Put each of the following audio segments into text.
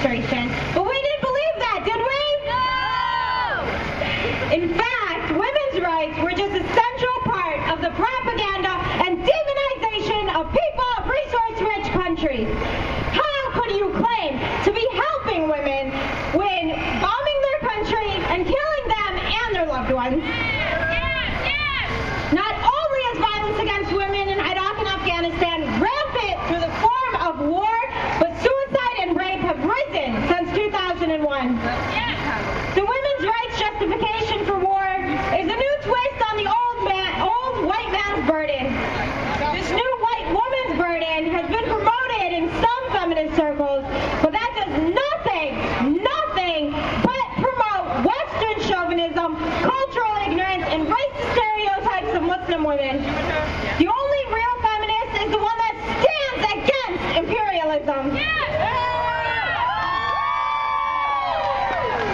demonstration. But we didn't believe that, did we? No! In fact, women's rights were just a central part of the propaganda and demonization of people of resource-rich countries. How could you claim to be helping women when bombing their country and killing them and their loved ones? Not only is violence against women in Iraq and Afghanistan rampant through the form of war, but suicide and rape have risen since 2001. The women's rights justification for war is a new twist on the old white man's burden. This new white woman's burden has been promoted in some feminist circles, but that does nothing but promote Western chauvinism, cultural ignorance, and racist stereotypes of Muslim women. The only real feminist is the one that stands against imperialism.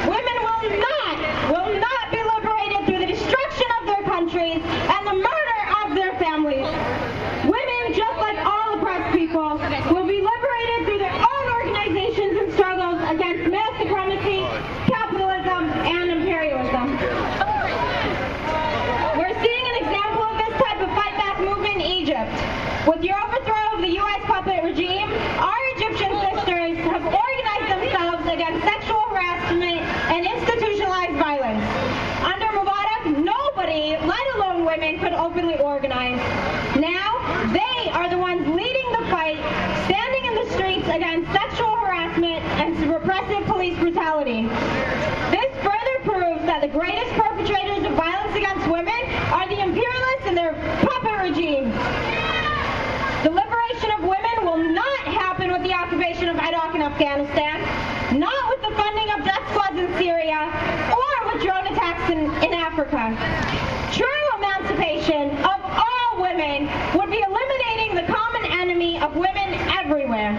Women will not be liberated through the destruction of their countries and the murder of their families. Women, just like all oppressed people, will be liberated through their own organizations and struggles against male supremacy, capitalism, and imperialism. We're seeing an example of this type of fight back movement in Egypt. With the overthrow of the U.S. puppet regime, our Egyptian sisters have organized themselves against sexual harassment and institutionalized violence. Under Mubarak, nobody, let alone women, could openly organize. Now, they are the ones leading the fight, standing in the streets against sexual harassment and repressive police brutality. This further proves that the greatest perpetrators of violence against women are the imperialists and their puppet regime. The liberation of women will not happen with the occupation of Iraq and Afghanistan, not with the funding of death squads in Syria, or with drone attacks in Africa. True emancipation of all women would be eliminating the common enemy of women everywhere.